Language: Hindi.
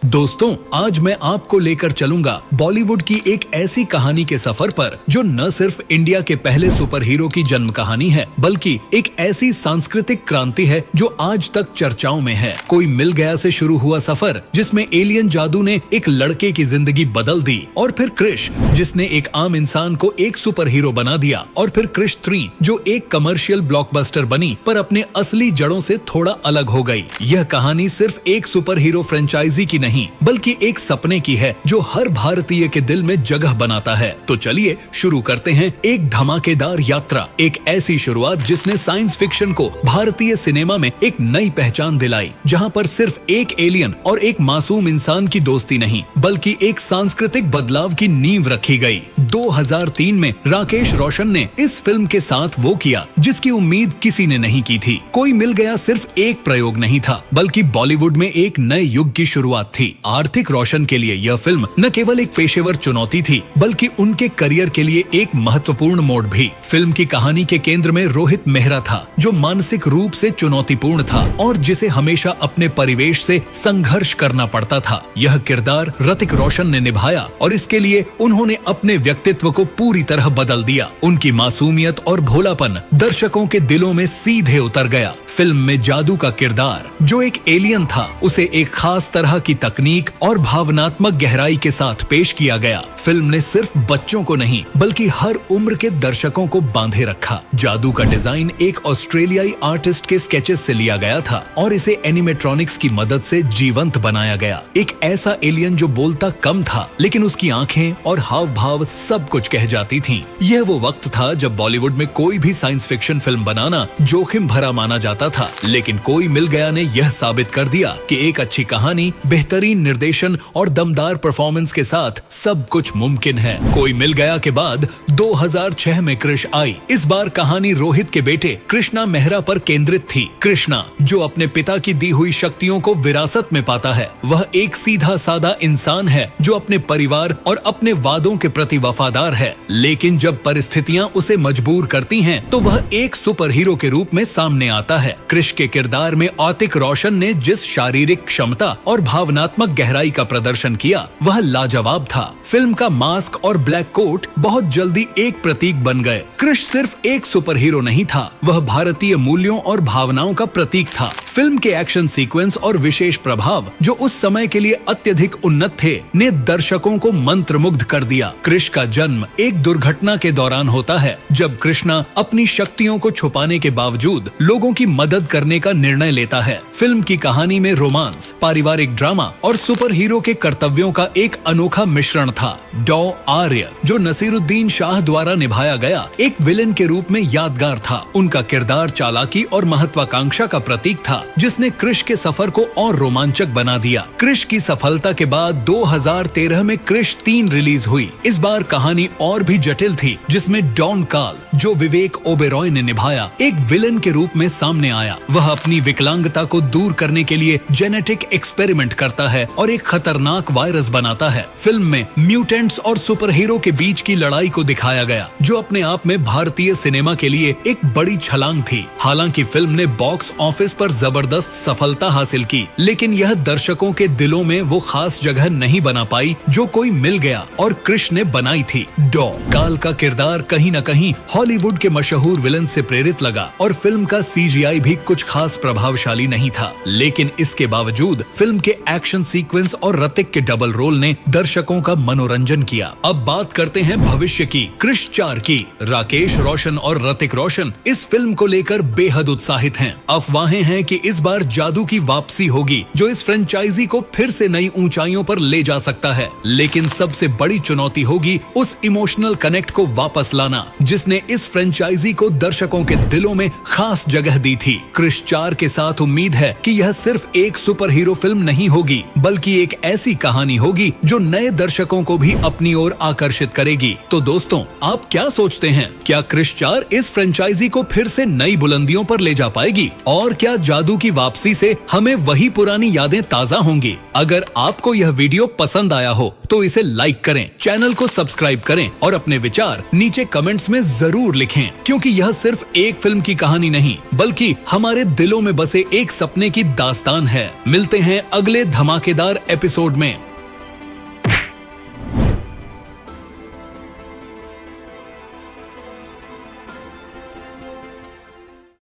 दोस्तों, आज मैं आपको लेकर चलूंगा बॉलीवुड की एक ऐसी कहानी के सफर पर जो न सिर्फ इंडिया के पहले सुपर हीरो की जन्म कहानी है, बल्कि एक ऐसी सांस्कृतिक क्रांति है जो आज तक चर्चाओं में है। कोई मिल गया से शुरू हुआ सफर जिसमें एलियन जादू ने एक लड़के की जिंदगी बदल दी, और फिर क्रिश जिसने एक आम इंसान को एक सुपर हीरो बना दिया, और फिर क्रिश 3 जो एक कमर्शियल ब्लॉकबस्टर बनी पर अपने असली जड़ों से थोड़ा अलग हो गई। यह कहानी सिर्फ एक सुपर हीरो फ्रेंचाइजी की नहीं बल्कि एक सपने की है जो हर भारतीय के दिल में जगह बनाता है। तो चलिए शुरू करते हैं एक धमाकेदार यात्रा, एक ऐसी शुरुआत जिसने साइंस फिक्शन को भारतीय सिनेमा में एक नई पहचान दिलाई, जहां पर सिर्फ एक एलियन और एक मासूम इंसान की दोस्ती नहीं बल्कि एक सांस्कृतिक बदलाव की नींव रखी गई। 2003 में राकेश रोशन ने इस फिल्म के साथ वो किया जिसकी उम्मीद किसी ने नहीं की थी। कोई मिल गया सिर्फ एक प्रयोग नहीं था बल्कि बॉलीवुड में एक नए युग की शुरुआत थी। आर्थिक रोशन के लिए यह फिल्म न केवल एक पेशेवर चुनौती थी बल्कि उनके करियर के लिए एक महत्वपूर्ण मोड़ भी। फिल्म की कहानी के केंद्र में रोहित मेहरा था, जो मानसिक रूप से चुनौतीपूर्ण था और जिसे हमेशा अपने परिवेश से संघर्ष करना पड़ता था। यह किरदार ऋतिक रोशन ने निभाया और इसके लिए उन्होंने अपने व्यक्तित्व को पूरी तरह बदल दिया। उनकी मासूमियत और भोलापन दर्शकों के दिलों में सीधे उतर गया। फिल्म में जादू का किरदार जो एक एलियन था, उसे एक खास तरह की तकनीक और भावनात्मक गहराई के साथ पेश किया गया। फिल्म ने सिर्फ बच्चों को नहीं बल्कि हर उम्र के दर्शकों को बांधे रखा। जादू का डिजाइन एक ऑस्ट्रेलियाई आर्टिस्ट के स्केचेस से लिया गया था और इसे एनिमेट्रॉनिक्स की मदद से जीवंत बनाया गया। एक ऐसा एलियन जो बोलता कम था लेकिन उसकी आंखें और हाव भाव सब कुछ कह जाती थीं। यह वो वक्त था जब बॉलीवुड में कोई भी साइंस फिक्शन फिल्म बनाना जोखिम भरा माना जाता था, लेकिन कोई मिल गया ने यह साबित कर दिया कि एक अच्छी कहानी, बेहतरीन निर्देशन और दमदार परफॉर्मेंस के साथ सब कुछ मुमकिन है। कोई मिल गया के बाद 2006 में क्रिश आई। इस बार कहानी रोहित के बेटे कृष्णा मेहरा पर केंद्रित थी। कृष्णा जो अपने पिता की दी हुई शक्तियों को विरासत में पाता है, वह एक सीधा साधा इंसान है जो अपने परिवार और अपने वादों के प्रति वफादार है, लेकिन जब परिस्थितियां उसे मजबूर करती हैं तो वह एक सुपर हीरो के रूप में सामने आता है। क्रिश के किरदार में ऋतिक रोशन ने जिस शारीरिक क्षमता और भावनात्मक गहराई का प्रदर्शन किया वह लाजवाब था। फिल्म का मास्क और ब्लैक कोट बहुत जल्दी एक प्रतीक बन गए। क्रिश सिर्फ एक सुपर हीरो नहीं था, वह भारतीय मूल्यों और भावनाओं का प्रतीक था। फिल्म के एक्शन सीक्वेंस और विशेष प्रभाव जो उस समय के लिए अत्यधिक उन्नत थे, ने दर्शकों को मंत्रमुग्ध कर दिया। क्रिश का जन्म एक दुर्घटना के दौरान होता है जब कृष्णा अपनी शक्तियों को छुपाने के बावजूद लोगों की मदद करने का निर्णय लेता है। फिल्म की कहानी में रोमांस, पारिवारिक ड्रामा और सुपर हीरो के कर्तव्यों का एक अनोखा मिश्रण था। डॉ आर्य जो नसीरुद्दीन शाह द्वारा निभाया गया एक विलेन के रूप में यादगार था। उनका किरदार चालाकी और महत्वाकांक्षा का प्रतीक था जिसने क्रिश के सफर को और रोमांचक बना दिया। क्रिश की सफलता के बाद 2013 में क्रिश 3 रिलीज हुई। इस बार कहानी और भी जटिल थी, जिसमें डॉन काल जो विवेक ओबेरॉय ने निभाया एक विलेन के रूप में सामने आया। वह अपनी विकलांगता को दूर करने के लिए जेनेटिक एक्सपेरिमेंट करता है और एक खतरनाक वायरस बनाता है। फिल्म में म्यूटेंट्स और सुपर हीरो के बीच की लड़ाई को दिखाया गया जो अपने आप में भारतीय सिनेमा के लिए एक बड़ी छलांग थी। हालांकि फिल्म ने बॉक्स ऑफिस पर जबरदस्त सफलता हासिल की, लेकिन यह दर्शकों के दिलों में वो खास जगह नहीं बना पाई जो कोई मिल गया और क्रिश ने बनाई थी। डॉ काल का किरदार कहीं न कहीं हॉलीवुड के मशहूर विलन से प्रेरित लगा और फिल्म का CGI भी कुछ खास प्रभावशाली नहीं था, लेकिन इसके बावजूद फिल्म के एक्शन सीक्वेंस और ऋतिक के डबल रोल ने दर्शकों का मनोरंजन किया। अब बात करते हैं भविष्य की, क्रिश 4 की। राकेश रोशन और ऋतिक रोशन इस फिल्म को लेकर बेहद उत्साहित हैं। अफवाहें हैं कि इस बार जादू की वापसी होगी जो इस फ्रेंचाइजी को फिर से नई ऊंचाइयों पर ले जा सकता है, लेकिन सबसे बड़ी चुनौती होगी उस इमोशनल कनेक्ट को वापस लाना जिसने इस फ्रेंचाइजी को दर्शकों के दिलों में खास जगह दी थी। क्रिश 4 के साथ उम्मीद है कि यह सिर्फ एक सुपर हीरो फिल्म नहीं होगी बल्कि एक ऐसी कहानी होगी जो नए दर्शकों को भी अपनी ओर आकर्षित करेगी। तो दोस्तों, आप क्या सोचते हैं? क्या क्रिश 4 इस फ्रेंचाइजी को फिर से नई बुलंदियों पर ले जा पाएगी? और क्या जादू की वापसी से हमें वही पुरानी यादें ताजा होंगी? अगर आपको यह वीडियो पसंद आया हो तो इसे लाइक करें, चैनल को सब्सक्राइब करें और अपने विचार नीचे कमेंट्स में जरूर लिखें, क्योंकि यह सिर्फ एक फिल्म की कहानी नहीं बल्कि हमारे दिलों में बसे एक सपने की दास्तान है। मिलते हैं अगले धमाकेदार एपिसोड में।